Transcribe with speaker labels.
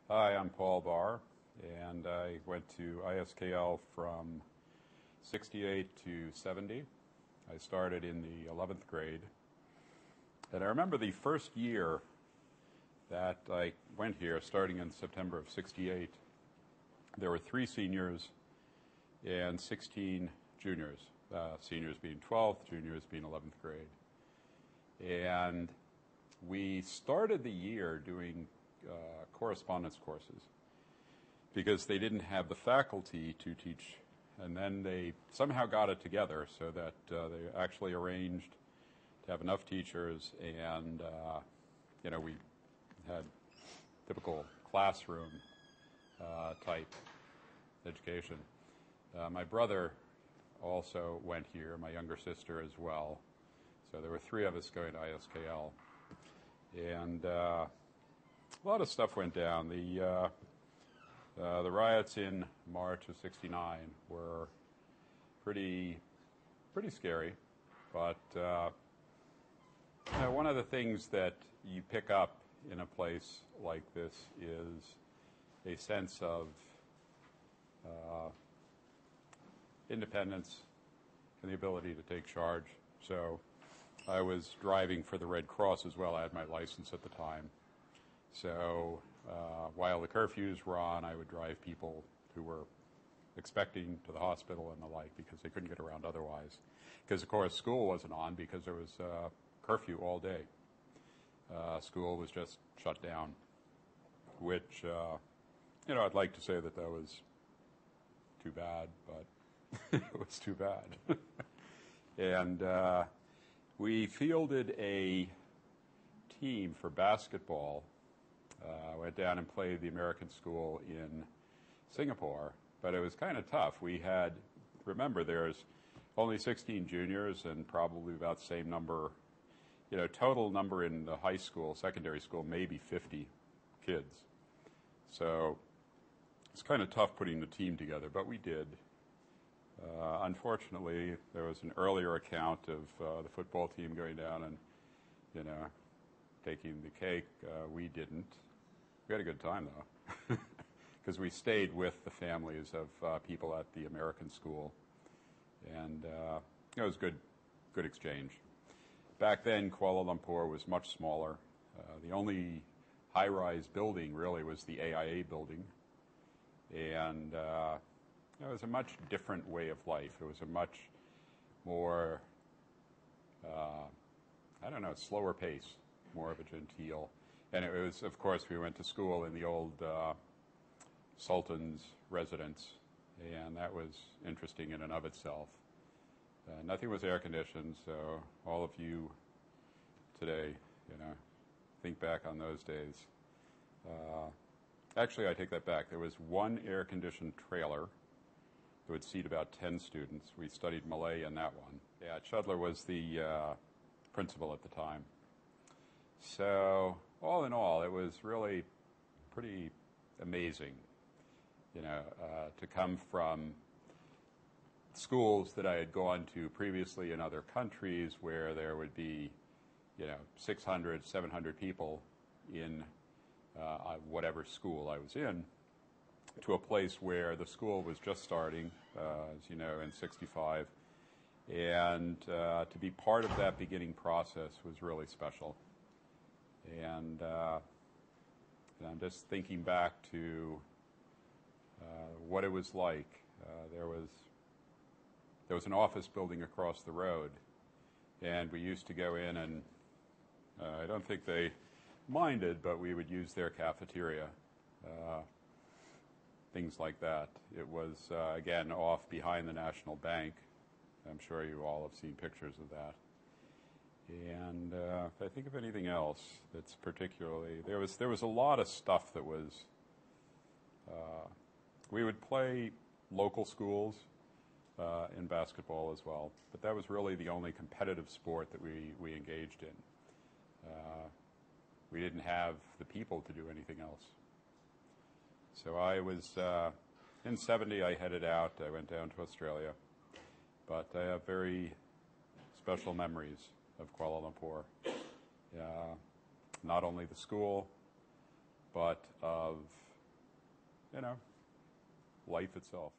Speaker 1: Hi, I'm Paul Barr, and I went to ISKL from 68 to 70. I started in the 11th grade, and I remember the first year that I went here, starting in September of 68, there were 3 seniors and 16 juniors, seniors being 12th, juniors being 11th grade. And we started the year doing correspondence courses because they didn't have the faculty to teach, and then they somehow got it together so that they actually arranged to have enough teachers, and we had typical classroom type education. My brother also went here, my younger sister as well, so there were 3 of us going to ISKL, and a lot of stuff went down. The riots in March of '69 were pretty scary, but one of the things that you pick up in a place like this is a sense of independence and the ability to take charge. So I was driving for the Red Cross as well. I had my license at the time. So while the curfews were on, I would drive people who were expecting to the hospital and the like because they couldn't get around otherwise. Because, of course, school wasn't on because there was curfew all day. School was just shut down, which, I'd like to say that was too bad, but it was too bad. And we fielded a team for basketball. Went down and played the American school in Singapore, but it was kind of tough. Remember, there's only 16 juniors and probably about the same number, total number in the high school, secondary school, maybe 50 kids. So it's kind of tough putting the team together, but we did. Unfortunately, there was an earlier account of the football team going down and, taking the cake. We didn't. We had a good time, though, because we stayed with the families of people at the American school, and it was good exchange. Back then, Kuala Lumpur was much smaller. The only high-rise building really was the AIA building, and it was a much different way of life. It was a much more, slower pace, more of a genteel. And it was, of course, we went to school in the old Sultan's residence, and that was interesting in and of itself. Nothing was air-conditioned, so all of you today, think back on those days. Actually, I take that back. There was one air-conditioned trailer that would seat about 10 students. We studied Malay in that one. Yeah, Chudler was the principal at the time. So all in all, it was really pretty amazing, to come from schools that I had gone to previously in other countries where there would be, 600, 700 people in whatever school I was in, to a place where the school was just starting, as you know, in '65. And to be part of that beginning process was really special. And I'm just thinking back to what it was like. There was an office building across the road, and we used to go in and I don't think they minded, but we would use their cafeteria, things like that. It was, again, off behind the National Bank. I'm sure you all have seen pictures of that. And if I think of anything else that's particularly, there was a lot of stuff that was, we would play local schools in basketball as well, but that was really the only competitive sport that we engaged in. We didn't have the people to do anything else. So I was, in '70 I headed out, I went down to Australia, but I have very special memories of Kuala Lumpur. Not only the school, but of life itself.